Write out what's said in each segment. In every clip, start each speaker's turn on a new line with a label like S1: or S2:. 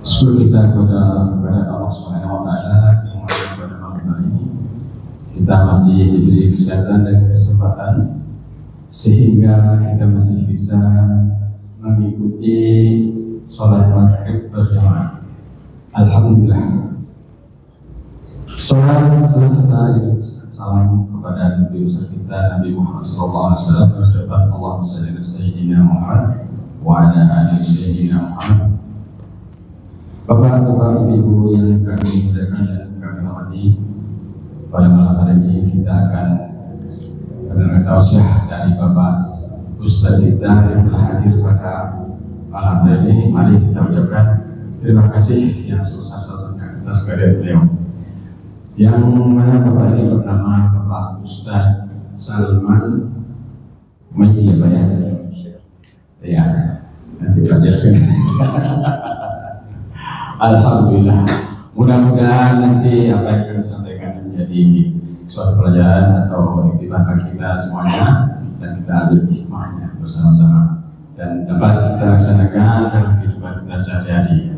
S1: Syukur kita kepada Allah Subhanahu wa taala yang pada malam hari ini kita masih diberi kesehatan dan kesempatan sehingga kita masih bisa mengikuti sholat maghrib berjamaah. Alhamdulillah. Sholat serta salam kepada Nabi besar kita Nabi Muhammad SAW. Ucapan Allahumma shalli ala sayyidina Muhammad wa ala ali sayyidina Muhammad. Bapak-bapak, ibu-ibu yang kami muliakan dan kami hormati, pada malam hari ini kita akan mendengar tausiah dari Bapak Ustadz kita yang telah hadir pada malam hari ini. Mari kita ucapkan terima kasih yang sebesar-besarnya atas kehadiran beliau. Yang mana Bapak ini bernama Bapak Ustadz Salman Maidi, Pak ya? Ya, nanti Pak jelasin. Alhamdulillah, mudah-mudahan nanti apa yang akan disampaikan menjadi suatu pelajaran atau iktibar bagi kita semuanya dan kita ambil hikmahnya bersama-sama dan dapat kita laksanakan dalam kehidupan kita sehari-hari.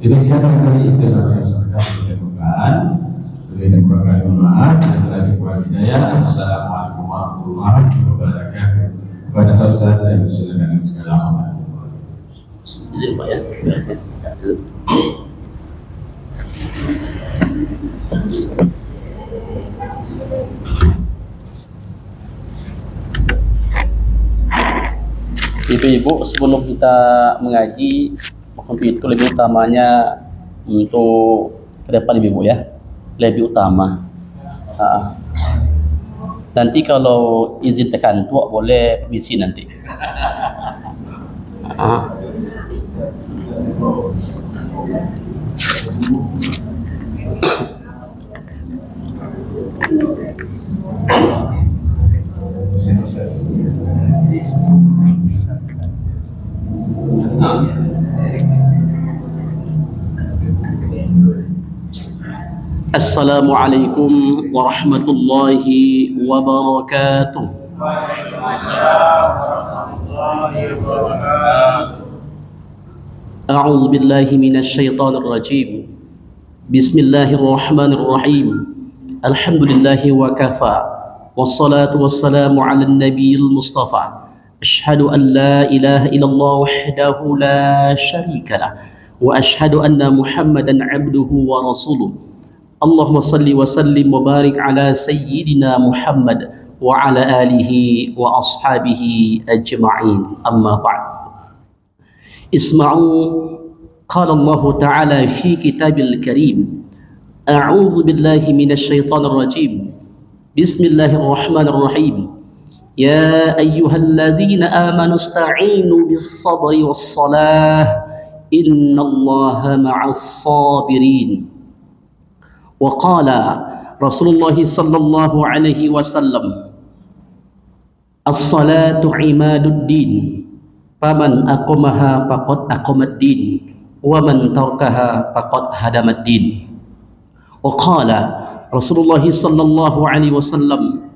S1: Demikian kali itu yang saya sampaikan. Lebih kurang maaf dan lebih kurang hidayah. Assalamualaikum warahmatullahi wabarakatuh. Kepada Ustaz dan saudara segala hormat.
S2: Izin Pak ya. Ibu-ibu, sebelum kita mengaji, itu lebih utamanya untuk ke depan ibu-ibu ya, lebih utama. Nanti kalau izin tekan tua boleh permisi nanti. Assalamualaikum warahmatullahi wabarakatuh. Waalaikumsalam warahmatullahi wabarakatuh. A'udzu billahi minasy syaithanir rajim. Bismillahirrahmanirrahim. Alhamdulillahi wa kafa. Wassalatu wassalamu 'alan nabiyil mustafa. Asyhadu an la ilaha illallah wahdahu la syarika lah wa asyhadu anna Muhammadan 'abduhu wa rasuluh. Allahumma salli wa sallim wa barik ala sayyidina Muhammad wa ala alihi wa ashabihi ajma'in. Amma ba'd. Isma'u qala Allah ta'ala fi kitabil karim. A'udzu billahi minasy syaithanir rajim. Bismillahirrahmanirrahim. Ya ayyuhalladzina amanu ista'inu bis-sabri was-salah. Innallaha ma'as sabirin. Wa qala Rasulullah sallallahu alaihi wasallam, as-salatu imaduddin, faman aqamaha faqad aqamaddin, wa man tarkaha faqad hadamaddin. Wa qala Rasulullah sallallahu alaihi wasallam,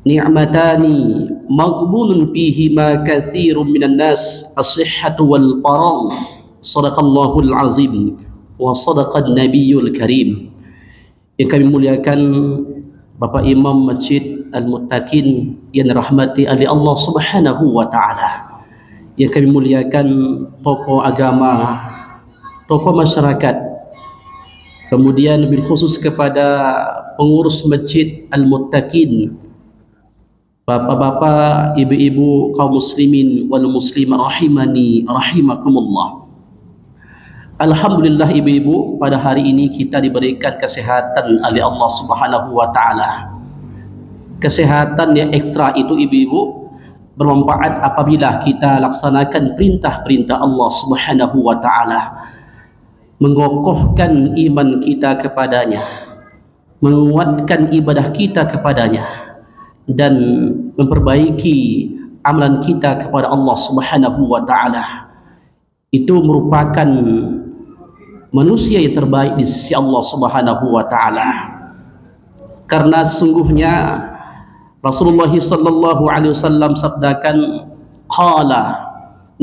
S2: ni'matani maghbunun fihima katsirun minan nas, as-sihhatu wal faragh. Shadaqallahul azim wa sadaqan nabiyul karim. Yang kami muliakan Bapak Imam Masjid Al-Muttaqin yang dirahmati oleh Allah Subhanahu wa taala. Yang kami muliakan tokoh agama, tokoh masyarakat. Kemudian bil khusus kepada pengurus Masjid Al-Muttaqin, bapak-bapak, ibu-ibu, kaum muslimin wal muslimah rahimani rahimakumullah. Alhamdulillah ibu-ibu, pada hari ini kita diberikan kesehatan oleh Allah Subhanahu wa taala. Kesehatan yang ekstra itu ibu-ibu bermanfaat apabila kita laksanakan perintah-perintah Allah Subhanahu wa taala, mengokohkan iman kita kepadanya, menguatkan ibadah kita kepadanya, dan memperbaiki amalan kita kepada Allah Subhanahu wa taala. Itu merupakan manusia yang terbaik di sisi Allah Subhanahu wa taala. Karena sungguhnya Rasulullah sallallahu alaihi wasallam sabdakan, qala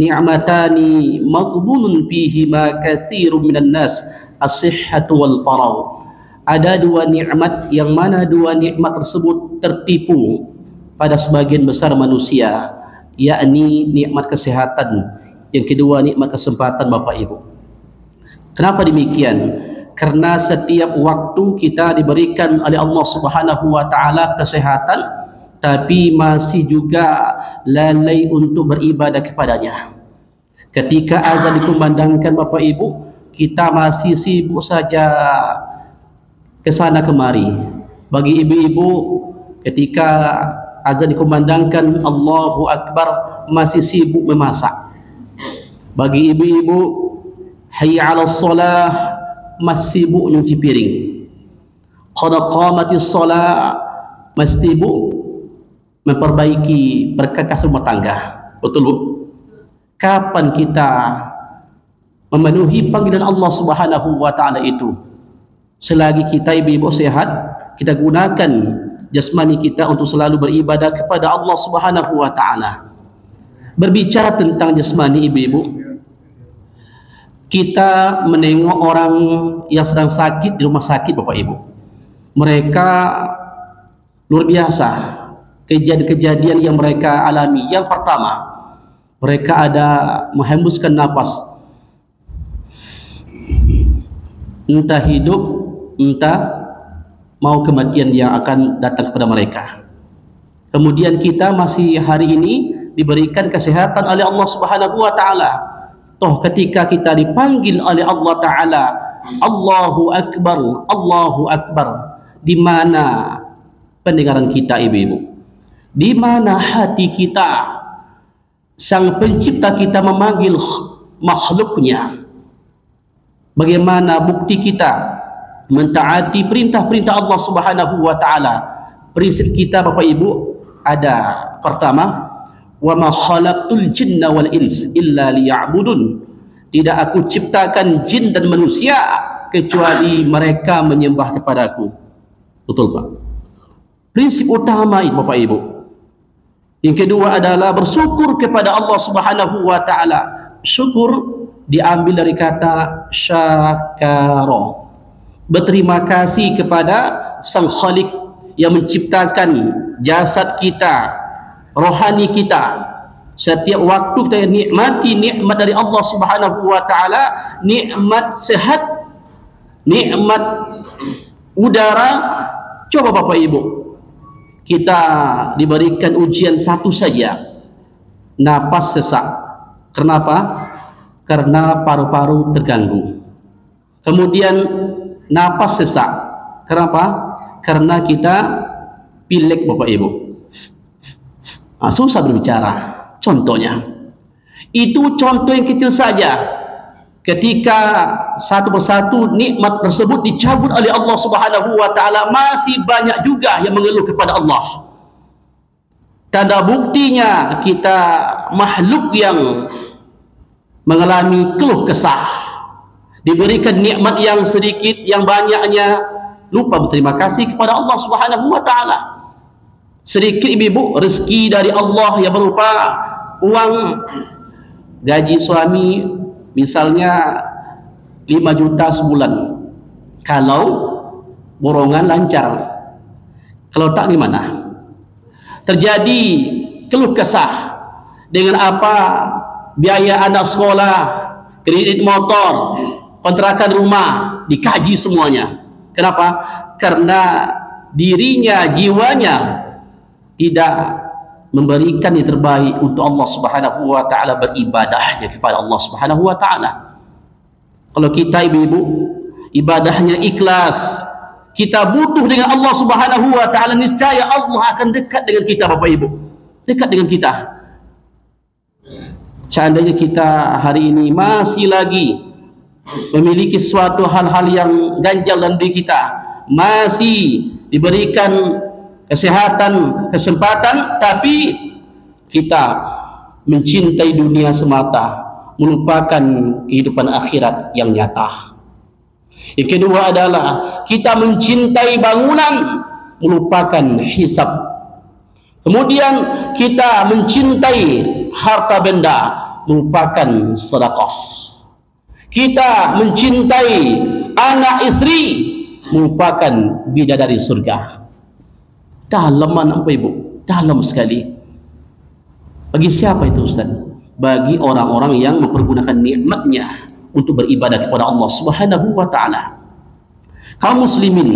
S2: ni'matani maghbunun fihima katsirun minan nas, as-sihhatu wal faragh. Ada dua nikmat yang mana dua nikmat tersebut tertipu pada sebagian besar manusia, yakni nikmat kesehatan, yang kedua nikmat kesempatan Bapak Ibu. Kenapa demikian? Karena setiap waktu kita diberikan oleh Allah Subhanahu wa taala kesehatan, tapi masih juga lalai untuk beribadah kepadanya. Ketika azan dikumandangkan Bapak Ibu, kita masih sibuk saja ke sana kemari. Bagi ibu-ibu, ketika azan dikumandangkan Allahu Akbar, masih sibuk memasak. Bagi ibu-ibu, hayya 'alas shalah, masih sibuk nyuci piring. Qad qamatis shalah, masih sibuk memperbaiki berkakas rumah tangga. Betul Bu? Kapan kita memenuhi panggilan Allah Subhanahu wa taala itu? Selagi kita ibu-ibu sehat, kita gunakan jasmani kita untuk selalu beribadah kepada Allah Subhanahu wa taala. Berbicara tentang jasmani ibu-ibu, kita menengok orang yang sedang sakit di rumah sakit Bapak Ibu. Mereka luar biasa kejadian-kejadian yang mereka alami. Yang pertama, mereka ada menghembuskan napas, entah hidup, entah mau kematian yang akan datang kepada mereka. Kemudian kita masih hari ini diberikan kesehatan oleh Allah Subhanahu wa taala. Toh ketika kita dipanggil oleh Allah taala, Allahu Akbar, Allahu Akbar, di mana pendengaran kita ibu-ibu? Di mana hati kita? Sang pencipta kita memanggil makhluknya. Bagaimana bukti kita mentaati perintah-perintah Allah Subhanahu wa taala? Prinsip kita Bapak Ibu ada, pertama, wa ma khalaqtul jinna wal ins illa liya'budun. Tidak aku ciptakan jin dan manusia kecuali mereka menyembah kepadaku. Betul Pak? Prinsip utama itu Bapak Ibu. Yang kedua adalah bersyukur kepada Allah Subhanahu wa taala. Syukur diambil dari kata syakara, berterima kasih kepada Sang Khalik yang menciptakan jasad kita, rohani kita. Setiap waktu kita nikmati nikmat dari Allah Subhanahu wa taala, nikmat sehat, nikmat udara. Coba Bapak Ibu, kita diberikan ujian satu saja, napas sesak. Kenapa? Karena paru-paru terganggu. Kemudian napas sesak. Kenapa? Karena kita pilek Bapak Ibu. Susah berbicara. Contohnya, itu contoh yang kecil saja. Ketika satu persatu nikmat tersebut dicabut oleh Allah Subhanahu wa taala, masih banyak juga yang mengeluh kepada Allah. Tanda buktinya kita makhluk yang mengalami keluh kesah, diberikan nikmat yang sedikit, yang banyaknya lupa berterima kasih kepada Allah Subhanahu wa taala. Sedikit ibu-ibu rezeki dari Allah yang berupa uang gaji suami, misalnya 5 juta sebulan, kalau borongan lancar. Kalau tak gimana? Terjadi keluh kesah dengan apa? Biaya anak sekolah, kredit motor, kontrakan rumah, dikaji semuanya. Kenapa? Karena dirinya, jiwanya tidak memberikan yang terbaik untuk Allah Subhanahu wa taala, beribadahnya kepada Allah Subhanahu wa taala. Kalau kita ibu-ibu ibadahnya ikhlas, kita butuh dengan Allah Subhanahu wa taala, niscaya Allah akan dekat dengan kita Bapak Ibu. Dekat dengan kita. Seandainya kita hari ini masih lagi memiliki suatu hal-hal yang ganjal dalam diri kita, masih diberikan kesehatan, kesempatan, tapi kita mencintai dunia semata, melupakan kehidupan akhirat yang nyata. Yang kedua adalah kita mencintai bangunan, melupakan hisab. Kemudian kita mencintai harta benda, merupakan sedekah. Kita mencintai anak istri merupakan bidadari surga. Dalam mana Bapak Ibu? Dalam sekali. Bagi siapa itu Ustaz? Bagi orang-orang yang mempergunakan nikmatnya untuk beribadah kepada Allah Subhanahu wa taala. Kaum muslimin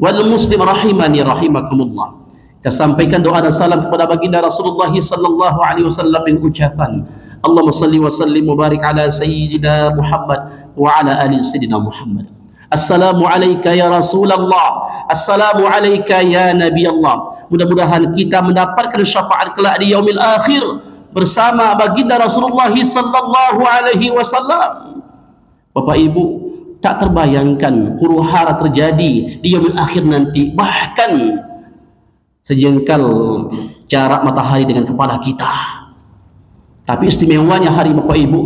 S2: wal muslim rahimani rahimakumullah. Kita sampaikan doa dan salam kepada baginda Rasulullah sallallahu alaihi wasallam dengan ucapan Allahumma salli wa sallim wa barik ala sayyidina Muhammad wa ala ali sayyidina Muhammad. Assalamu alayka ya Rasulullah, assalamu alayka ya Nabi Allah. Mudah-mudahan kita mendapatkan syafaat kelak di yaumil akhir bersama baginda Rasulullah sallallahu alaihi wasallam. Bapak Ibu, tak terbayangkan huru-hara terjadi di yaumil akhir nanti, bahkan sejengkal jarak matahari dengan kepala kita. Tapi istimewanya hari Bapak Ibu,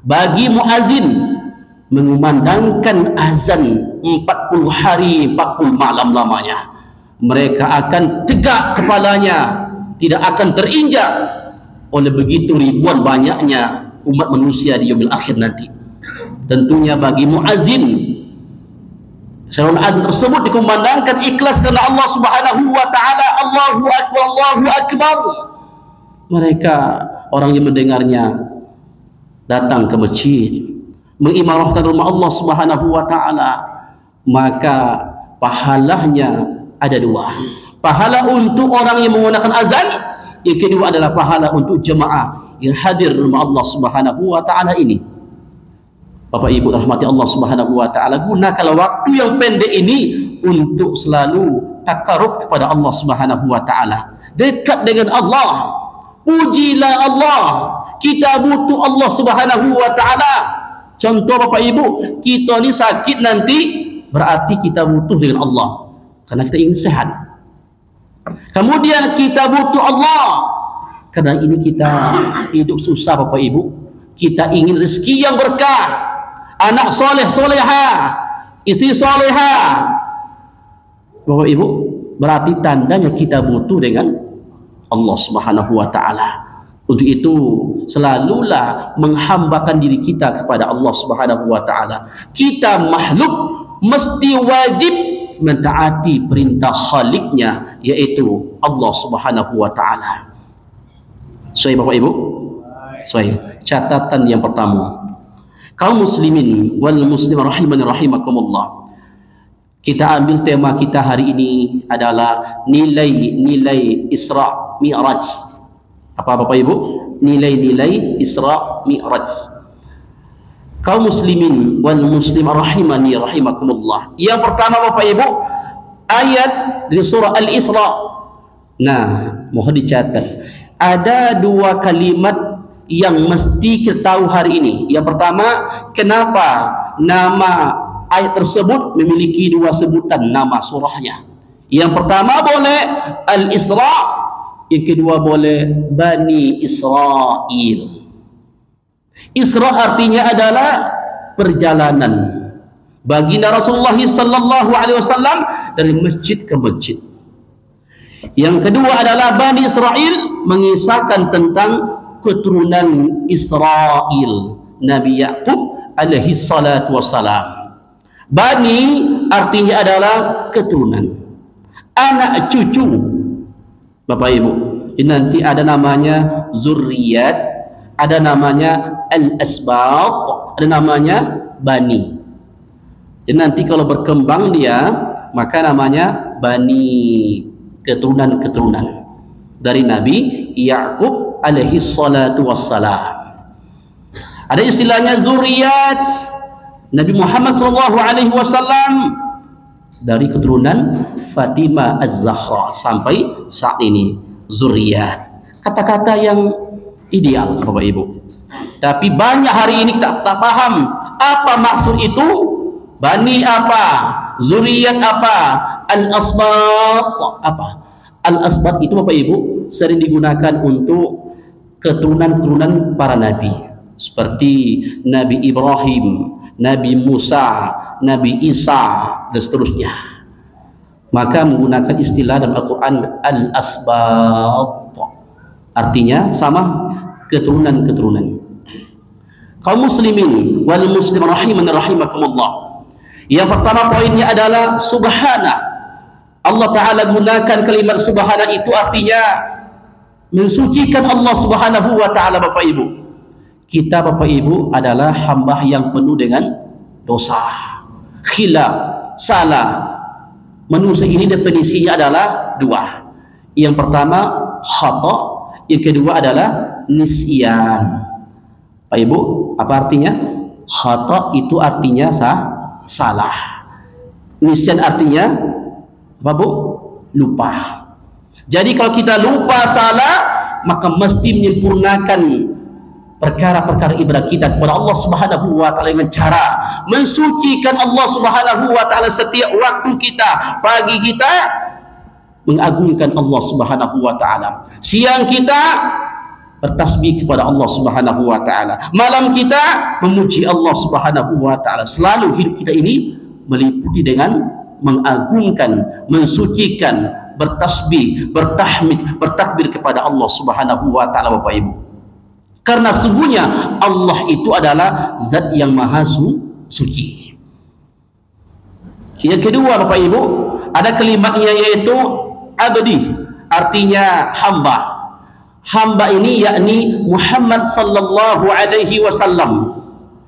S2: bagi muazin mengumandangkan azan 40 hari 40 malam lamanya, mereka akan tegak kepalanya, tidak akan terinjak oleh begitu ribuan banyaknya umat manusia di yaumil akhir nanti. Tentunya bagi muazin, seorang azan tersebut dikumandangkan ikhlas karena Allah Subhanahu wa taala, Allahu akbar, Allahu akbar. Mereka orang yang mendengarnya datang ke masjid, mengimarahkan rumah Allah Subhanahu wa taala, maka pahalanya ada dua. Pahala untuk orang yang menggunakan azan, yang kedua adalah pahala untuk jemaah yang hadir di rumah Allah Subhanahu wa taala ini. Bapak Ibu rahmati Allah Subhanahu wa taala, gunakanlah waktu yang pendek ini untuk selalu takarub kepada Allah Subhanahu wa taala, dekat dengan Allah. Pujilah Allah. Kita butuh Allah Subhanahu wa taala. Contoh Bapak Ibu, kita ni sakit nanti, berarti kita butuh dengan Allah karena kita ingin sehat. Kemudian kita butuh Allah karena ini kita hidup susah Bapak Ibu, kita ingin rezeki yang berkah, anak soleh soleha, istri soleha. Bapak Ibu, berarti tandanya kita butuh dengan Allah Subhanahu wa taala. Untuk itu selalulah menghambakan diri kita kepada Allah Subhanahu wa taala. Kita makhluk mesti wajib mentaati perintah Khaliqnya, yaitu Allah Subhanahu wa taala. Soal Bapak Ibu, soal catatan yang pertama, kaum muslimin wal muslim rahimani rahimakumullah. Kita ambil tema kita hari ini adalah nilai-nilai Isra Mi'raj. Apa Bapak Ibu? Nilai-nilai Isra Mi'raj. Kaum muslimin wal muslim rahimani rahimakumullah. Yang pertama Bapak Ibu, ayat dari surah Al-Isra. Nah, mohon dicatat. Ada dua kalimat yang mesti kita tahu hari ini. Yang pertama, kenapa nama ayat tersebut memiliki dua sebutan nama surahnya. Yang pertama boleh Al-Isra, yang kedua boleh Bani Israel. Isra artinya adalah perjalanan baginda Rasulullah sallallahu alaihi wasallam dari masjid ke masjid. Yang kedua adalah Bani Israel, mengisahkan tentang keturunan Israel, Nabi Yaqub alaihi salatu wassalam. Bani artinya adalah keturunan, anak cucu. Bapak Ibu, ini nanti ada namanya zurriyat, ada namanya al-asbat, ada namanya bani. Jadi nanti kalau berkembang dia, maka namanya bani, keturunan-keturunan dari Nabi Yaqub alaihi salatu wassalam. Ada istilahnya zurriyat Nabi Muhammad sallallahu alaihi wasallam dari keturunan Fatimah Az-Zahra sampai saat ini, zuriyat. Kata-kata yang ideal Bapak Ibu. Tapi banyak hari ini kita tak paham apa maksud itu. Bani apa? Zuriyat apa? Al-asbat apa? Al-asbat itu Bapak Ibu sering digunakan untuk keturunan-keturunan para nabi, seperti Nabi Ibrahim, Nabi Musa, Nabi Isa, dan seterusnya. Maka menggunakan istilah dalam Al-Quran Al-Asbat, artinya sama, keturunan-keturunan. kaum muslimin wal muslim rahiman rahimakumullah. Yang pertama poinnya adalah subhana. Allah Ta'ala gunakan kalimat subhana itu artinya mensucikan Allah Subhanahu wa Ta'ala. Bapak Ibu, kita Bapak Ibu adalah hamba yang penuh dengan dosa, khilaf, salah. Manusia ini definisinya adalah dua. Yang pertama khata, yang kedua adalah nisyan. Pak Ibu, apa artinya? Khata itu artinya salah. Nisyan artinya apa Bu? Lupa. Jadi kalau kita lupa, salah, maka mesti menyempurnakan perkara-perkara ibadah kita kepada Allah Subhanahu wa Ta'ala dengan cara mensucikan Allah Subhanahu wa Ta'ala setiap waktu kita. Pagi kita mengagungkan Allah Subhanahu wa Ta'ala, siang kita bertasbih kepada Allah Subhanahu wa Ta'ala, malam kita memuji Allah Subhanahu wa Ta'ala. Selalu hidup kita ini meliputi dengan mengagungkan, mensucikan, bertasbih, bertahmid, bertakbir kepada Allah Subhanahu wa Ta'ala, Bapak Ibu. Karena sungguhnya Allah itu adalah zat yang maha suci. Yang kedua Bapak Ibu, ada kalimatnya yaitu abdi, artinya hamba. Hamba ini yakni Muhammad sallallahu alaihi wasallam.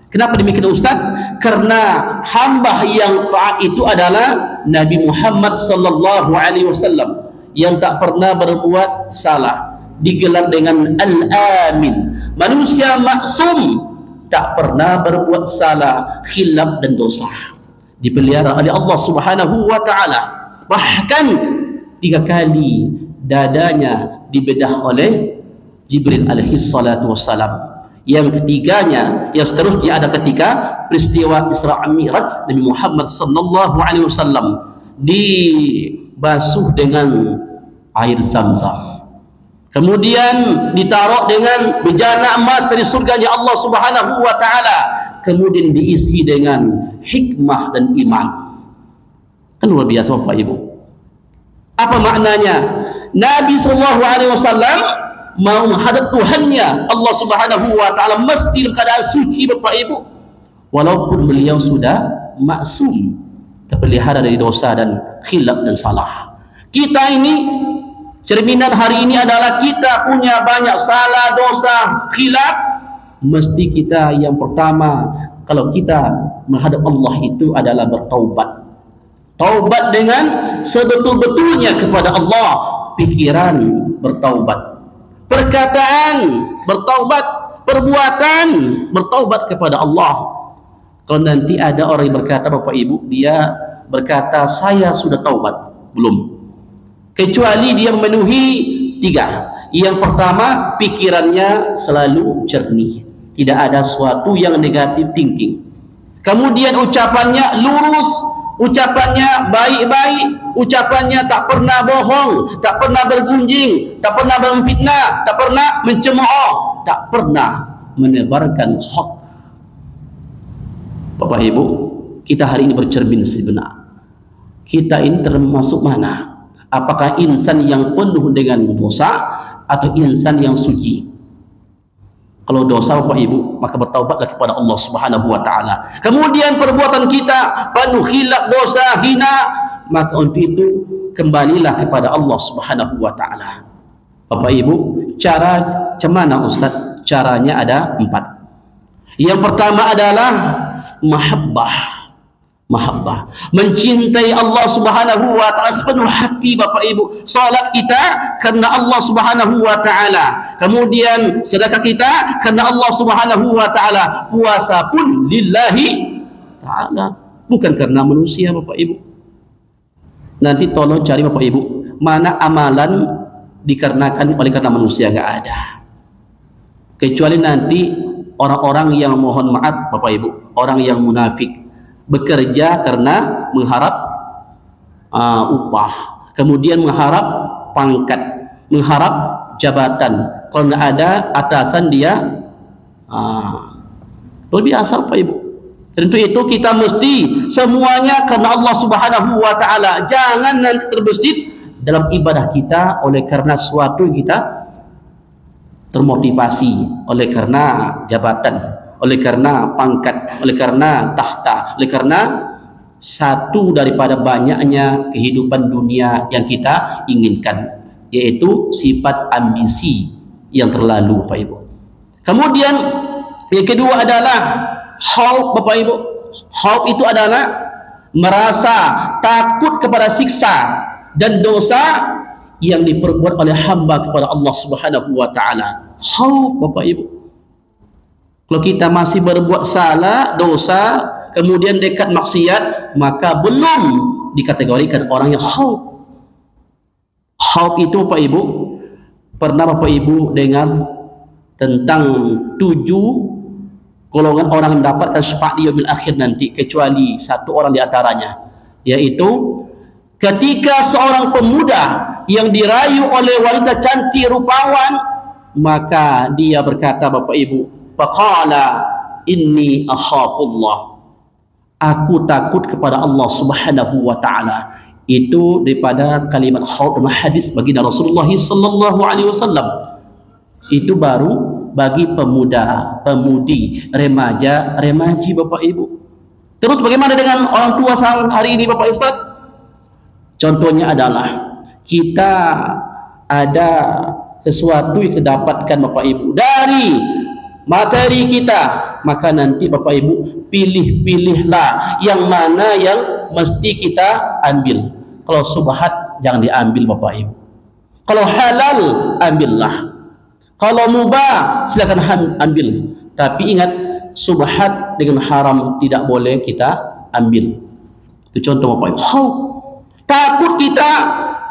S2: Kenapa demikian Ustaz? Karena hamba yang taat itu adalah Nabi Muhammad sallallahu alaihi wasallam yang tak pernah berbuat salah, digelar dengan Al-Amin, manusia maksum, tak pernah berbuat salah, khilaf dan dosa, dipelihara oleh Allah Subhanahu wa Ta'ala. Bahkan 3 kali dadanya dibedah oleh Jibril alaihi salatu wassalam. Yang ketiganya, yang seterusnya ada ketika peristiwa Isra Mi'raj, Nabi Muhammad sallallahu alaihi wasallam dibasuh dengan air Zam-Zam, kemudian ditaruh dengan bejana emas dari surganya Allah Subhanahu wa Ta'ala, kemudian diisi dengan hikmah dan iman. Kan luar biasa Bapak Ibu. Apa maknanya? Nabi sallallahu alaihi wasallam mau menghadap Tuhannya Allah Subhanahu wa Ta'ala mesti dalam keadaan suci Bapak Ibu, walaupun beliau sudah maksum, terpelihara dari dosa dan khilaf dan salah. Kita ini cerminan hari ini adalah kita punya banyak salah, dosa, khilaf. Mesti kita yang pertama kalau kita menghadap Allah itu adalah bertaubat. Taubat dengan sebetul-betulnya kepada Allah. Pikiran bertaubat, perkataan bertaubat, perbuatan bertaubat kepada Allah. Kalau nanti ada orang yang berkata Bapak Ibu, dia berkata saya sudah taubat, belum, kecuali dia memenuhi 3. Yang pertama, pikirannya selalu jernih, tidak ada sesuatu yang negatif thinking. Kemudian ucapannya lurus, ucapannya baik-baik, ucapannya tak pernah bohong, tak pernah bergunjing, tak pernah memfitnah, tak pernah mencemooh, tak pernah menebarkan hoax. Bapak Ibu, kita hari ini bercermin sebenarnya. Kita ini termasuk mana? Apakah insan yang penuh dengan dosa atau insan yang suci? Kalau dosa Bapak Ibu, maka bertaubatlah kepada Allah Subhanahu wa Ta'ala. Kemudian perbuatan kita penuh khilaf, dosa, hina, maka untuk itu kembalilah kepada Allah Subhanahu wa Ta'ala. Bapak Ibu, cara cemana Ustaz? Caranya ada 4. Yang pertama adalah mahabbah. Mahabbah, mencintai Allah Subhanahu wa Ta'ala sepenuh hati Bapak Ibu. Salat kita karena Allah Subhanahu wa Ta'ala, kemudian sedekah kita karena Allah Subhanahu wa Ta'ala, puasa pun lillahi ta'ala, bukan karena manusia Bapak Ibu. Nanti tolong cari Bapak Ibu, mana amalan dikarenakan oleh karena manusia, nggak ada. Kecuali nanti orang-orang yang mohon maaf Bapak Ibu, orang yang munafik, bekerja karena mengharap upah, kemudian mengharap pangkat, mengharap jabatan. Kalau tidak ada atasan dia luar biasa Pak Ibu. Dan untuk itu kita mesti semuanya karena Allah Subhanahu wa Ta'ala. Jangan nanti terbesit dalam ibadah kita oleh karena sesuatu kita termotivasi oleh karena jabatan, oleh karena pangkat, oleh karena tahta, oleh karena satu daripada banyaknya kehidupan dunia yang kita inginkan, yaitu sifat ambisi yang terlalu, Bapak Ibu. Kemudian yang kedua adalah khauf, Bapak Ibu. Khauf itu adalah merasa takut kepada siksa dan dosa yang diperbuat oleh hamba kepada Allah Subhanahu wa taala. Khauf, Bapak Ibu. Kalau kita masih berbuat salah, dosa, kemudian dekat maksiat, maka belum dikategorikan orang yang khauf. Khauf itu, Bapak Ibu, pernah Bapak Ibu dengar tentang 7 golongan orang yang mendapatkan syafaat di yaumil akhir nanti, kecuali satu orang di antaranya, yaitu ketika seorang pemuda yang dirayu oleh wanita cantik rupawan, maka dia berkata, Bapak Ibu, faqala inni akhafullah, aku takut kepada Allah Subhanahu wa taala. Itu daripada kalimat khauf dalam hadis baginda Rasulullah sallallahu alaihi wasallam. Itu baru bagi pemuda, pemudi, remaja, remaji, Bapak Ibu. Terus bagaimana dengan orang tua hari ini, Bapak Ustaz? Contohnya adalah kita ada sesuatu yang kita dapatkan, Bapak Ibu, dari materi kita, maka nanti Bapak Ibu pilih-pilihlah yang mana yang mesti kita ambil. Kalau subhat jangan diambil, Bapak Ibu. Kalau halal ambillah, kalau mubah silakan ambil. Tapi ingat, subhat dengan haram tidak boleh kita ambil. Itu contoh, Bapak Ibu. Takut kita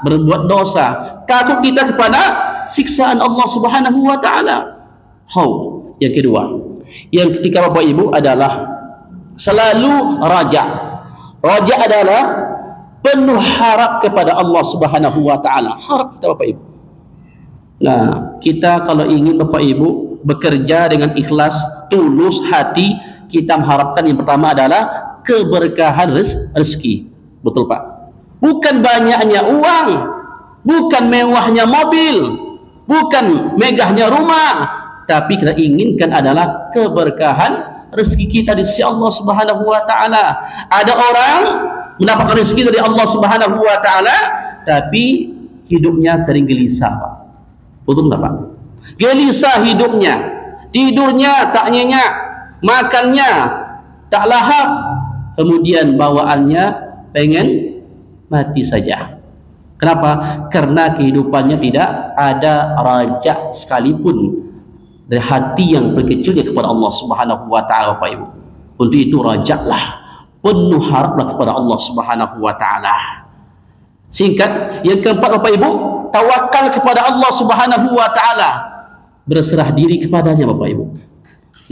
S2: berbuat dosa, takut kita kepada siksaan Allah Subhanahu wa taala. Yang kedua, yang ketiga, Bapak Ibu, adalah selalu raja. Raja adalah penuh harap kepada Allah Subhanahu wa taala. Harap kita, Bapak Ibu. Nah, kita kalau ingin, Bapak Ibu, bekerja dengan ikhlas, tulus hati, kita mengharapkan yang pertama adalah keberkahan rezeki. Betul, Pak? Bukan banyaknya uang, bukan mewahnya mobil, bukan megahnya rumah, tapi kita inginkan adalah keberkahan rezeki kita di sisi Allah Subhanahu wa taala. Ada orang mendapatkan rezeki dari Allah Subhanahu wa taala, tapi hidupnya sering gelisah, Pak. Betul enggak, Pak? Gelisah hidupnya, tidurnya tak nyenyak, makannya tak lahap, kemudian bawaannya pengen mati saja. Kenapa? Karena kehidupannya tidak ada raja sekalipun dari hati yang berkecilnya kepada Allah Subhanahu wa taala, Bapak Ibu. Untuk itu rajaklah, penuh haraplah kepada Allah Subhanahu wa taala. Singkat, yang keempat, Bapak Ibu, tawakal kepada Allah Subhanahu wa taala, berserah diri kepadanya, Bapak Ibu.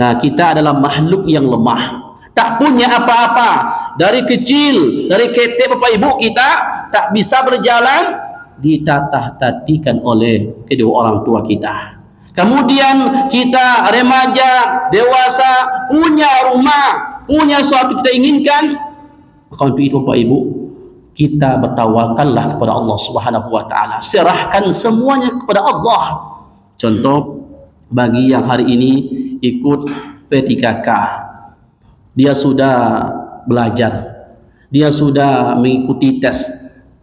S2: Nah, kita adalah makhluk yang lemah, tak punya apa-apa. Dari kecil, dari ketek, Bapak Ibu, kita tak bisa berjalan, ditatah-tatikan oleh kedua orang tua kita. Kemudian kita remaja, dewasa, punya rumah, punya sesuatu kita inginkan. Maka untuk itu, Bapak Ibu, kita bertawakallah kepada Allah Subhanahu wa taala. Serahkan semuanya kepada Allah. Contoh bagi yang hari ini ikut P3K, dia sudah belajar, dia sudah mengikuti tes,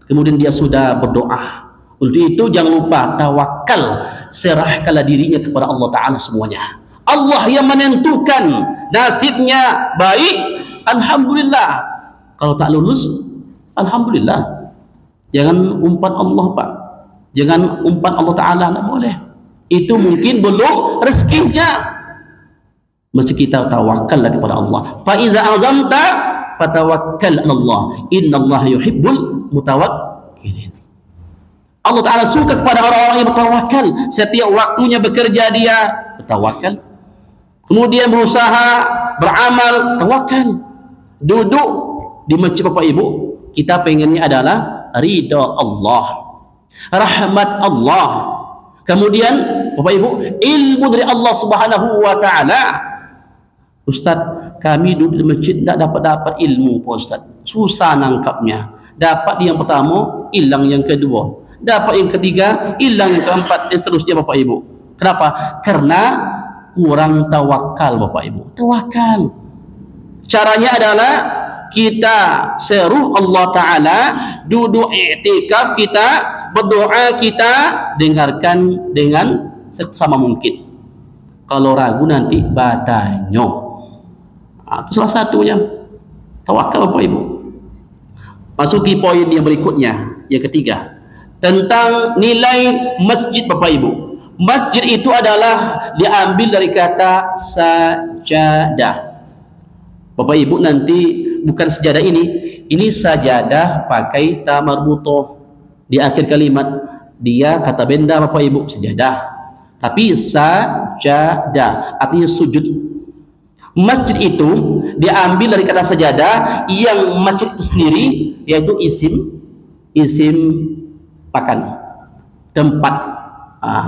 S2: kemudian dia sudah berdoa. Untuk itu jangan lupa tawakal, serahkanlah dirinya kepada Allah Ta'ala semuanya. Allah yang menentukan, nasibnya baik, alhamdulillah. Kalau tak lulus, alhamdulillah. Jangan umpan Allah, Pak. Jangan umpan Allah Ta'ala, tidak boleh. Itu mungkin belum rezekinya. Mesti kita tawakallah kepada Allah. Fa iza azamta fatawakkal 'ala Allah. Innallaha yuhibbul mutawakkilin. Allah Ta'ala suka kepada orang-orang yang bertawakal. Setiap waktunya bekerja dia bertawakal, kemudian berusaha, beramal, tawakal. Duduk di masjid, Bapak Ibu, kita pengennya adalah ridha Allah, rahmat Allah, kemudian Bapak Ibu, ilmu dari Allah Subhanahu wa taala. Ustaz, kami duduk di masjid tidak dapat ilmu, Pak Ustaz. Susah nangkapnya. Dapat yang pertama, hilang yang kedua. Dapat yang ketiga, hilang yang keempat, dan seterusnya, Bapak Ibu. Kenapa? Karena kurang tawakal Bapak Ibu. Tawakal. Caranya adalah kita seru Allah Ta'ala, duduk i'tikaf kita, berdoa kita, dengarkan dengan seksama mungkin. Kalau ragu nanti badanyo. Itu salah satunya. Tawakal Bapak Ibu. Masuki poin yang berikutnya, yang ketiga, tentang nilai masjid Bapak Ibu. Masjid itu adalah diambil dari kata sajadah. Bapak Ibu nanti bukan sajadah ini sajadah pakai ta marbutoh di akhir kalimat. Dia kata benda Bapak Ibu sajadah, tapi sajadah artinya sujud. Masjid itu diambil dari kata sajadah, yang masjid itu sendiri yaitu isim makan, tempat.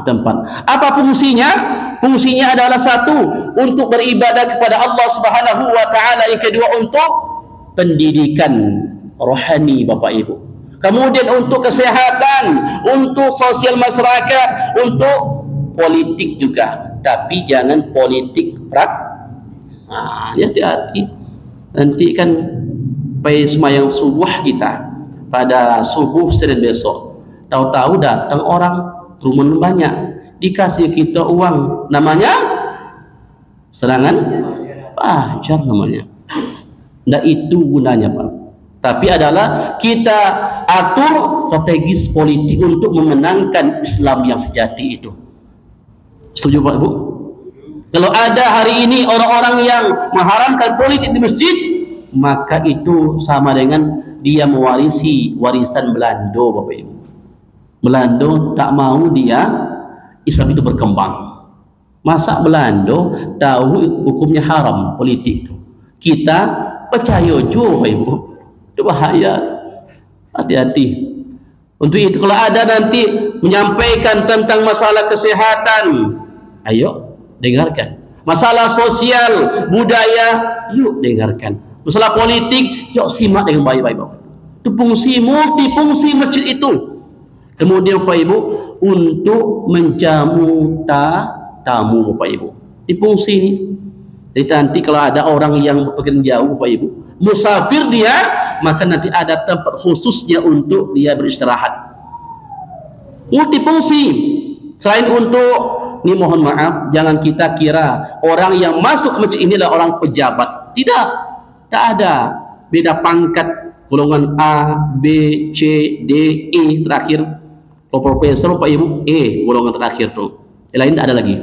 S2: Tempat. Apa fungsinya? Fungsinya adalah satu, untuk beribadah kepada Allah Subhanahu wa Ta'ala. Yang kedua, untuk pendidikan rohani Bapak Ibu. Kemudian untuk kesehatan, untuk sosial masyarakat, untuk politik juga. Tapi jangan politik hati-hati. Nanti kan pai semayang subuh kita pada subuh Senin besok, tahu-tahu datang orang kerumunan banyak, dikasih kita uang, namanya serangan pajar namanya. Nah itu gunanya Pak. Tapi adalah kita atur strategis politik untuk memenangkan Islam yang sejati itu. Setuju Pak Ibu? Kalau ada hari ini orang-orang yang mengharamkan politik di masjid, maka itu sama dengan dia mewarisi warisan Belanda Bapak Ibu. Belanda tak mau dia Islam itu berkembang. Masa Belanda tahu hukumnya haram politik itu, kita percaya juga Bapak Ibu. Itu bahaya. Hati-hati. Untuk itu kalau ada nanti menyampaikan tentang masalah kesehatan, ayo dengarkan. Masalah sosial, budaya, yuk dengarkan. Masalah politik, yuk simak dengan baik-baik Bapak. Itu fungsi, multifungsi masjid itu. Kemudian Bapak Ibu, untuk menjamu tamu Bapak Ibu, di fungsi ini. Jadi nanti kalau ada orang yang pergi jauh Bapak Ibu, musafir dia, maka nanti ada tempat khususnya untuk dia beristirahat. Multifungsi. Selain untuk, ini mohon maaf, jangan kita kira orang yang masuk ke masjid ini adalah orang pejabat. Tidak, tak ada beda pangkat, golongan A, B, C, D, E terakhir. Kalau profesor Pak Ibu, golongan terakhir tuh. Yang lain tidak ada lagi.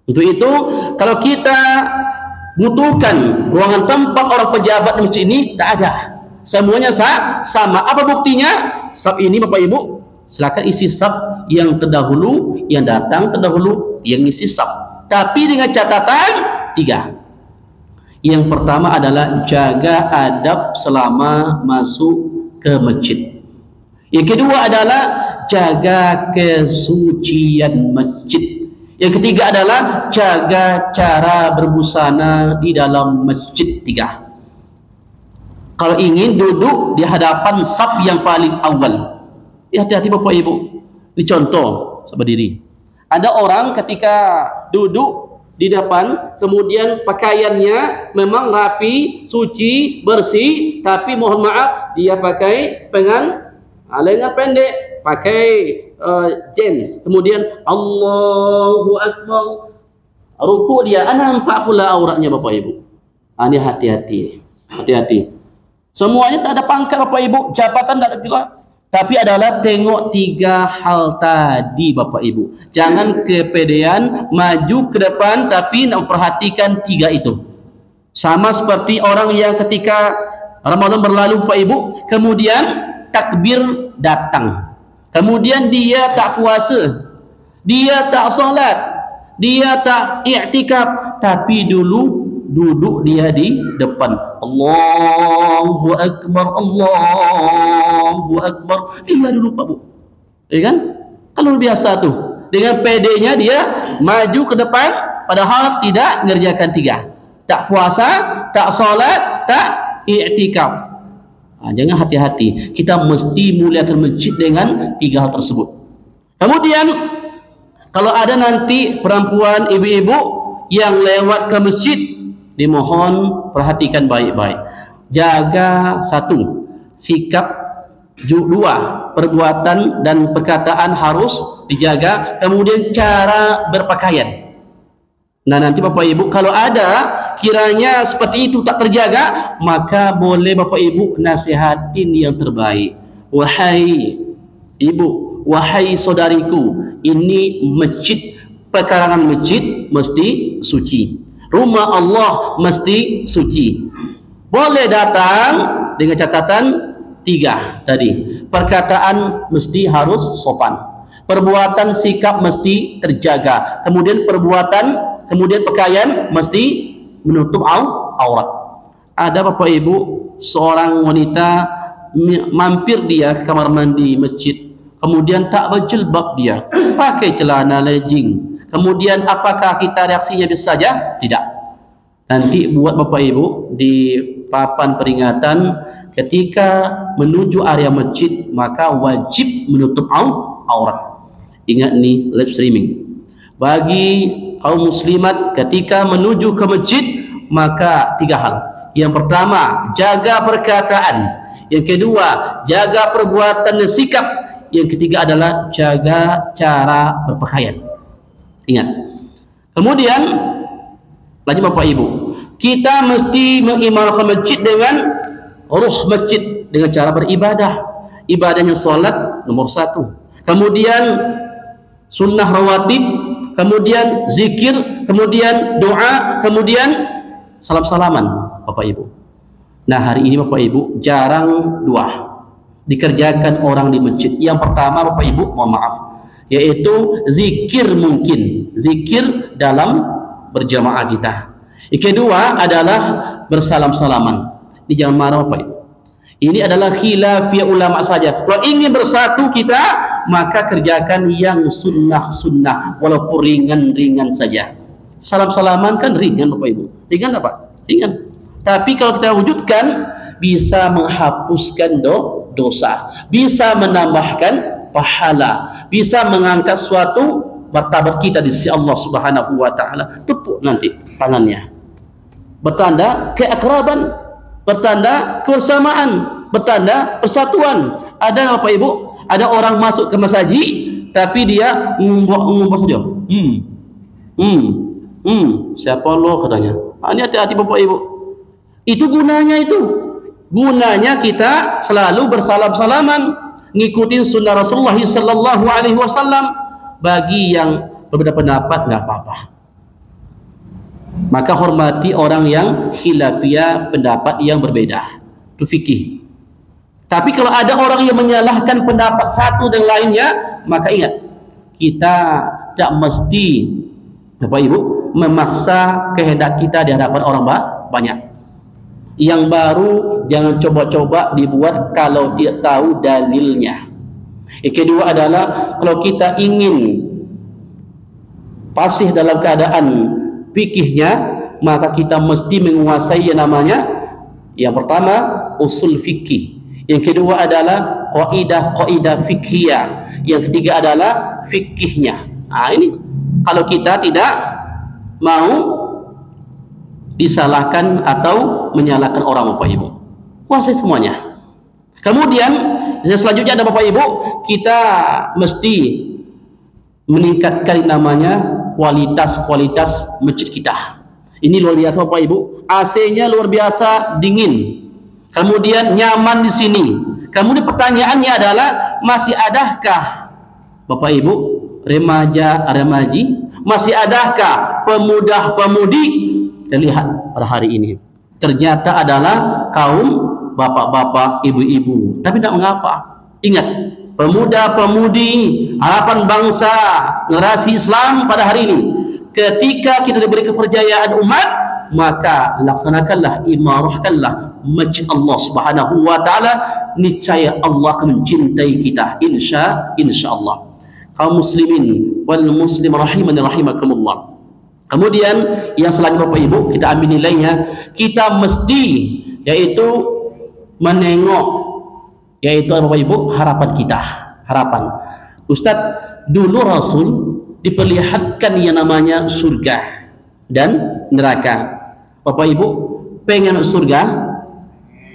S2: Untuk itu, kalau kita butuhkan ruangan tempat orang pejabat di masjid ini, tak ada. Semuanya sama. Apa buktinya? Sab ini Bapak Ibu, silakan isi sab yang terdahulu, yang datang terdahulu, yang isi sab. Tapi dengan catatan 3. Yang pertama adalah jaga adab selama masuk ke masjid. Yang kedua adalah jaga kesucian masjid. Yang ketiga adalah jaga cara berbusana di dalam masjid. 3. Kalau ingin duduk di hadapan saf yang paling awal, hati-hati Bapak Ibu. Ini contoh berdiri. Ada orang ketika duduk di depan, kemudian pakaiannya memang rapi, suci, bersih, tapi mohon maaf dia pakai lengan pendek, pakai jeans, kemudian Allahu Akbar, ruku dia, nampak pula auratnya Bapak Ibu. Ini hati-hati. Semuanya tak ada pangkat Bapak Ibu, jabatan tak ada juga. Tapi adalah tengok 3 hal tadi Bapak Ibu. Jangan kepedean, maju ke depan, tapi nak perhatikan 3 itu. Sama seperti orang yang ketika Ramadan berlalu Bapak Ibu, kemudian takbir datang, kemudian dia tak puasa, dia tak solat, dia tak i'tikaf, tapi dulu duduk dia di depan, Allahu Akbar, Allahu Akbar, dia dulu Pak Bu, ya kan? Kalau biasa tuh dengan pedenya dia maju ke depan, padahal tidak mengerjakan 3, tak puasa, tak solat, tak i'tikaf. Jangan hati-hati, kita mesti muliakan masjid dengan 3 hal tersebut. Kemudian kalau ada nanti perempuan, ibu-ibu yang lewat ke masjid dimohon perhatikan baik-baik. Jaga satu, sikap. Dua, perbuatan dan perkataan harus dijaga. Kemudian cara berpakaian. Nah nanti Bapak Ibu kalau ada kiranya seperti itu tak terjaga, maka boleh Bapak Ibu nasihatin yang terbaik. Wahai ibu, wahai saudariku, ini masjid, pekarangan masjid mesti suci, rumah Allah mesti suci. Boleh datang dengan catatan 3 tadi. Perkataan mesti harus sopan, perbuatan sikap mesti terjaga, kemudian pakaian mesti menutup aurat. Ada Bapak Ibu seorang wanita mampir dia ke kamar mandi masjid, kemudian tak berjilbab, dia pakai celana legging. Kemudian apakah kita reaksinya biasa saja? Tidak. Nanti buat Bapak Ibu di papan peringatan, ketika menuju area masjid maka wajib menutup aurat. Ingat nih, live streaming. Bagi kaum muslimat ketika menuju ke masjid maka 3 hal. Yang pertama, jaga perkataan. Yang kedua, jaga perbuatan dan sikap. Yang ketiga adalah jaga cara berpakaian. Ingat. Kemudian lanjut Bapak Ibu, kita mesti mengimarkan masjid dengan ruh masjid, dengan cara beribadah. Ibadahnya salat nomor 1, kemudian sunnah rawatib, kemudian zikir, kemudian doa, kemudian salam-salaman Bapak Ibu. Nah hari ini Bapak Ibu jarang dikerjakan orang di masjid. Yang pertama Bapak Ibu, mohon maaf, yaitu zikir, mungkin zikir dalam berjamaah kita. Yang kedua adalah bersalam-salaman. Ini jangan marah Bapak Ibu. Ini adalah khilafiyah ulama saja. Kalau ingin bersatu kita, maka kerjakan yang sunnah-sunnah, walaupun ringan-ringan saja. Salam-salaman kan ringan Bapak Ibu. Ringan apa? Ringan. Tapi kalau kita wujudkan, bisa menghapuskan dosa, bisa menambahkan pahala, bisa mengangkat suatu martabat kita di sisi Allah Subhanahu wa taala. Tepuk nanti tangannya. Bertanda keakraban, bertanda kebersamaan, bertanda persatuan. Ada Bapak Ibu, ada orang masuk ke masjid tapi dia ngumpul saja. Siapa lo katanya. Ini hati-hati Bapak Ibu. Itu gunanya kita selalu bersalam-salaman, ngikutin sunnah Rasulullah sallallahu alaihi wasallam. Bagi yang berbeda pendapat nggak apa-apa, maka hormati orang yang khilafiyah, pendapat yang berbeda, itu fikih. Tapi kalau ada orang yang menyalahkan pendapat satu dan lainnya, maka ingat, kita tidak mesti Bapak Ibu memaksa kehendak kita di hadapan orang banyak. Yang baru jangan coba-coba dibuat kalau dia tahu dalilnya. Yang kedua adalah kalau kita ingin fasih dalam keadaan fikihnya, maka kita mesti menguasai yang namanya, yang pertama usul fikih, yang kedua adalah kaidah fikhiyah, yang ketiga adalah fikihnya. Nah ini kalau kita tidak mau disalahkan atau menyalahkan orang Bapak Ibu, kuasai semuanya. Kemudian yang selanjutnya ada Bapak Ibu, kita mesti meningkatkan namanya kualitas masjid kita. Ini luar biasa Bapak Ibu, AC-nya luar biasa dingin, kemudian nyaman di sini. Kemudian pertanyaannya adalah, masih adakah Bapak Ibu remaji, masih adakah pemuda-pemudi? Kita lihat pada hari ini ternyata adalah kaum bapak-bapak, ibu-ibu. Tapi tidak mengapa. Ingat, pemuda-pemudi harapan bangsa, generasi Islam pada hari ini, ketika kita diberi kepercayaan umat, maka laksanakanlah, imarahkanlah masjid Allah Subhanahu wa taala, niscaya Allah akan mencintai kita, insya Allah. Kaum muslimin wal muslim rahimani rahimakumullah. Kemudian yang selanjutnya Bapak Ibu, kita ambil nilainya, kita mesti yaitu menengok, yaitu Bapak Ibu harapan kita, harapan. Ustadz, dulu Rasul diperlihatkan yang namanya surga. dan neraka. Bapak Ibu, pengen surga?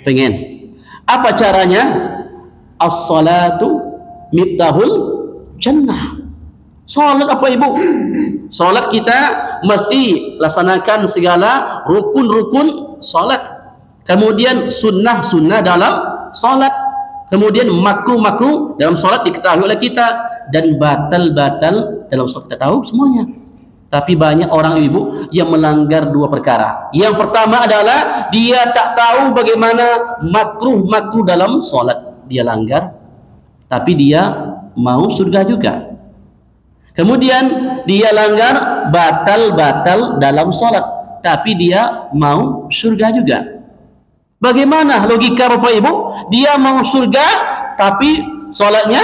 S2: Pengen. Apa caranya? As-salatu miftahul jannah. Salat apa Ibu? Salat kita mesti laksanakan segala rukun-rukun salat. Kemudian sunnah-sunnah dalam salat. Kemudian makruh-makruh dalam salat diketahui oleh kita, dan batal-batal dalam salat kita tahu semuanya. Tapi banyak orang ibu yang melanggar dua perkara. Yang pertama adalah dia tak tahu bagaimana makruh-makruh dalam salat. Dia langgar, tapi dia mau surga juga. Kemudian dia langgar batal-batal dalam salat, tapi dia mau surga juga. Bagaimana logika Bapak Ibu? Dia mau surga tapi salatnya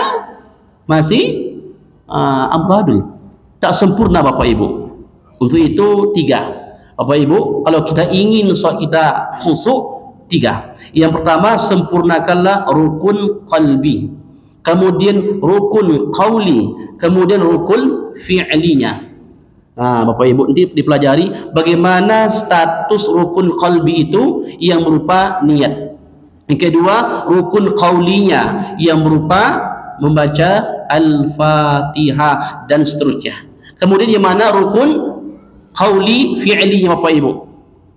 S2: masih amradul, tak sempurna Bapak Ibu. Untuk itu 3. Bapak Ibu, kalau kita ingin salat kita khusyuk, 3. Yang pertama, sempurnakanlah rukun qalbi, kemudian rukun qauli, kemudian rukun fi'linya. Nah, Bapak Ibu nanti dipelajari bagaimana status rukun qalbi itu yang berupa niat. Yang kedua, rukun qaulinya yang berupa membaca Al-Fatihah dan seterusnya. Kemudian yang mana rukun qauli fi'linya Bapak Ibu.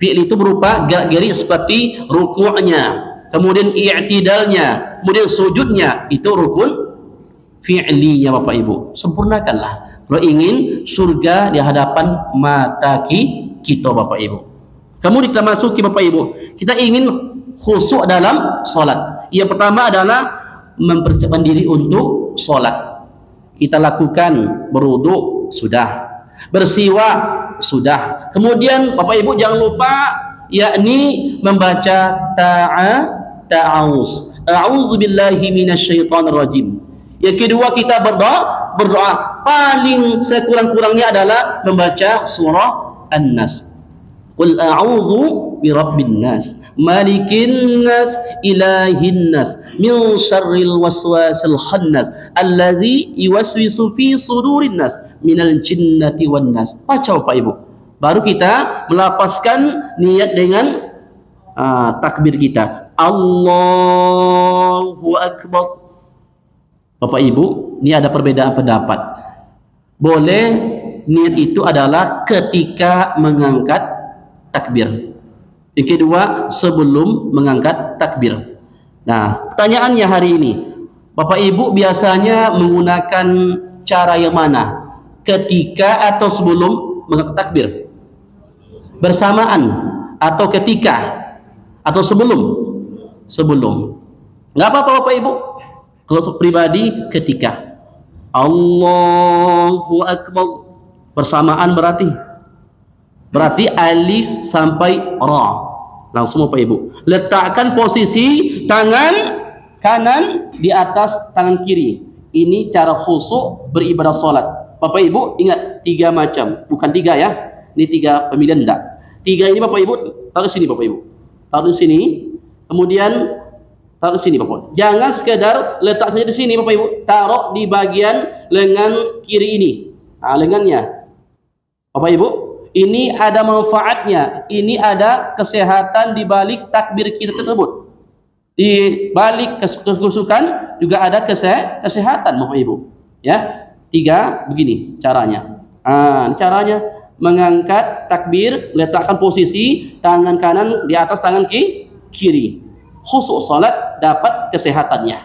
S2: Fi'li itu berupa gerak-gerik seperti rukuknya, kemudian i'tidalnya, kemudian sujudnya, itu rukun fi'linya Bapak Ibu. Sempurnakanlah kalau ingin surga di hadapan mata kita Bapak Ibu. Kemudian kita masuki Bapak Ibu, kita ingin khusyuk dalam salat. Yang pertama adalah mempersiapkan diri untuk salat. Kita lakukan berwudu sudah, bersiwak sudah. Kemudian Bapak Ibu jangan lupa yakni membaca ta'awuz. A'udzubillahi minasyaitonir rajim. Yang kedua kita berdoa paling sekurang-kurangnya adalah membaca surah An-Nas. Qul a'udzu birabbin nas, malikin nas, ilahin nas, min syarril waswasil khannas, allazi yuwaswisu fi sudurin nas, minal jinnati wan nas. Baca Bapak Ibu. Baru kita melapaskan niat dengan takbir kita. Allahu Akbar. Bapak Ibu, ini ada perbedaan pendapat. Boleh niat itu adalah ketika mengangkat takbir. Yang kedua, sebelum mengangkat takbir. Nah, pertanyaannya hari ini, Bapak Ibu biasanya menggunakan cara yang mana? Ketika atau sebelum mengangkat takbir? Bersamaan atau ketika atau sebelum? Sebelum. Nggak apa-apa Bapak Ibu. Kalau pribadi ketika. Allahu Akbar. Bersamaan berarti alif sampai ra. Langsung Bapak Ibu. Letakkan posisi tangan kanan di atas tangan kiri. Ini cara khusyuk beribadah salat. Bapak Ibu ingat 3 macam, bukan 3 ya. Ini 3 pemilihan enggak. 3 ini Bapak Ibu taruh sini Bapak Ibu. Taruh sini. Kemudian taruh sini Bapak. Jangan sekedar letak saja di sini Bapak Ibu. Taruh di bagian lengan kiri ini. Nah, lengannya. Bapak Ibu, ini ada manfaatnya. Ini ada kesehatan di balik takbir kita tersebut. Di balik kekhusyukan juga ada kesehatan Bapak Ibu. Ya. 3 begini caranya. Caranya mengangkat takbir, letakkan posisi tangan kanan di atas tangan kiri. Khusyuk salat dapat kesehatannya.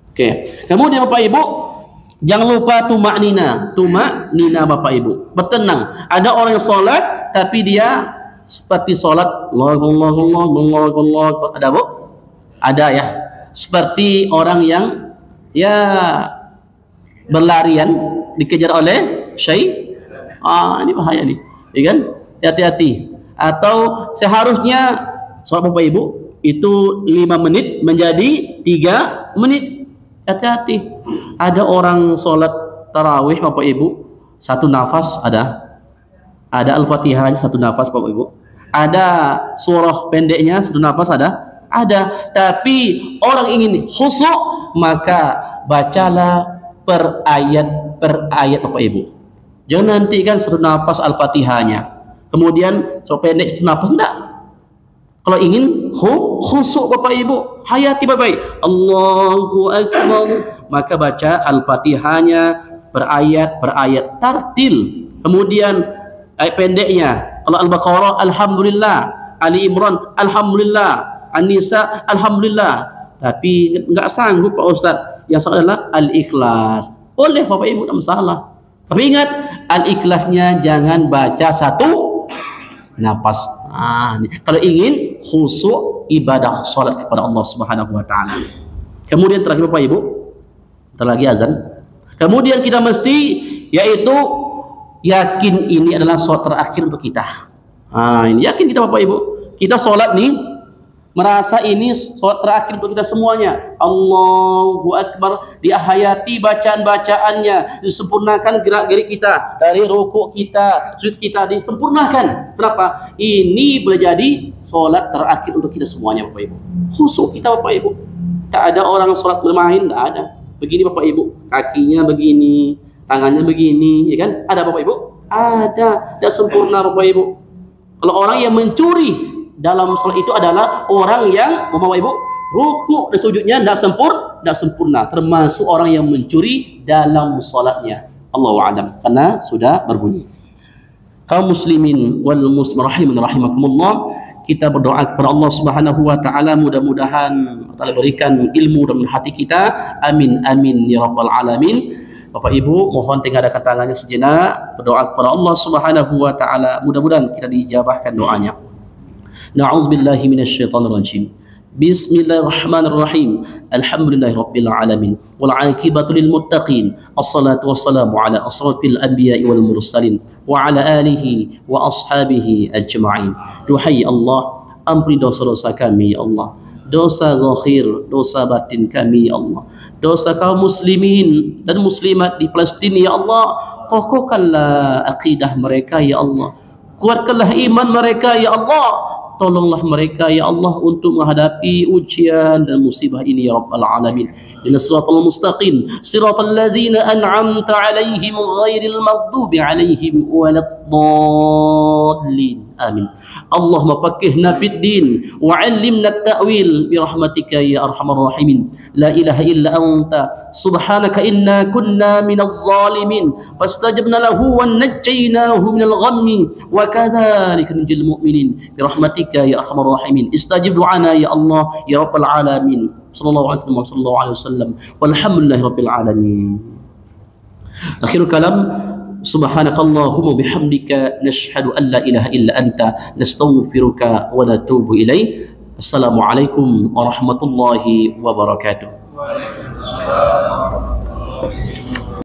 S2: Oke. Kemudian Bapak Ibu jangan lupa tumaknina Bapak Ibu. Bertenang. Ada orang yang salat tapi dia seperti salat Allah. Ada Bu? Ada ya. Seperti orang yang ya berlarian dikejar oleh ini bahaya nih. Ya kan? Hati-hati. Atau seharusnya salat Bapak Ibu itu 5 menit menjadi 3 menit. Hati-hati. Ada orang sholat tarawih Bapak Ibu 1 nafas ada Al-Fatihah 1 nafas Bapak Ibu. Ada surah pendeknya 1 nafas ada. Tapi orang ingin khusyuk maka bacalah per ayat Bapak Ibu. Jangan nanti kan satu nafas Al-Fatihahnya, kemudian so pendek satu nafas, enggak. Kalau ingin khusuk Bapak Ibu, hayati baik-baik, Allahu Akbar, maka baca Al-Fatihahnya per ayat tartil. Kemudian ayat pendeknya, Al-Baqarah Alhamdulillah, Ali Imran Alhamdulillah, An-Nisa Alhamdulillah. Tapi enggak sanggup Pak Ustaz, yang salah adalah Al-Ikhlas. Boleh Bapak Ibu, tidak masalah. Tapi ingat, Al-Ikhlasnya jangan baca satu nafas. Kalau ingin khusuk ibadah salat kepada Allah Subhanahu wa taala. Kemudian terakhir Bapak Ibu, bentar lagi azan. Kemudian kita mesti yaitu yakin ini adalah salat terakhir untuk kita. Ini yakin kita Bapak Ibu. Kita salat nih merasa ini salat terakhir untuk kita semuanya. Allahu Akbar, dihayati bacaan-bacaannya, disempurnakan gerak-gerik kita, dari rukuk kita, sujud kita disempurnakan. Kenapa? Ini boleh jadi salat terakhir untuk kita semuanya Bapak Ibu. Khusuk kita Bapak Ibu. Tak ada orang salat bermain, tak ada. Begini Bapak Ibu, kakinya begini, tangannya begini, ya kan? Ada Bapak Ibu? Ada, tidak sempurna Bapak Ibu. Kalau orang yang mencuri dalam salat itu adalah orang yang Bapak Ibu rukuk dan sujudnya tidak sempurna, termasuk orang yang mencuri dalam salatnya. Allahu a'lam, karena sudah berbunyi. Kaum muslimin wal muslimin rahimakumullah, kita berdoa kepada Allah Subhanahu wa taala, mudah-mudahan Allah berikan ilmu dalam hati kita. Amin amin ya rabbal alamin. Bapak Ibu, mohon tinggalkan tangannya sejenak, berdoa kepada Allah Subhanahu wa taala, mudah-mudahan kita diijabahkan doanya. Na'udzubillahi minasyaitonir rajim. Bismillahirrahmanirrahim. Alhamdulillahi rabbil alamin. Wal 'aqibatu lil muttaqin. Assalatu wassalamu ala asrafil anbiya'i wal mursalin wa ala alihi wa ashabihi ajma'in. Duhai Allah, ampuni dosa-dosa kami ya Allah. Dosa zahir, dosa batin kami ya Allah. Dosa kaum muslimin dan muslimat di Palestin ya Allah. Kokohkanlah akidah mereka ya Allah. Kuatkanlah iman mereka ya Allah. Tolonglah mereka ya Allah untuk menghadapi ujian dan musibah ini ya Rabbal Alamin. Ihdinas siratal mustaqim, siratal ladzina an'amta 'alaihim ghairil maghdubi 'alaihim waladdallin. Amin. Allahumma faqihna fid din wa 'allimna at-ta'wil bi rahmatika ya arhamar rahimin. La ilaha illa anta subhanaka inna kunna minaz zalimin fastajabna lahu wa najjaynahu minal ghammi wa kadzalika nunjil mu'minin bi rahmatika ya arhamar rahimin. Istajib du'ana ya Allah ya rabbal alamin. Sallallahu alaihi wasallam walhamdulillahi rabbil alamin. Akhirul kalam, subhanakallahumma bihamdika nashhadu an la ilaha illa anta nastaghfiruka wa natubu ilaik. Assalamualaikum warahmatullahi wabarakatuh. Waalaikumsalam warahmatullahi wabarakatuh.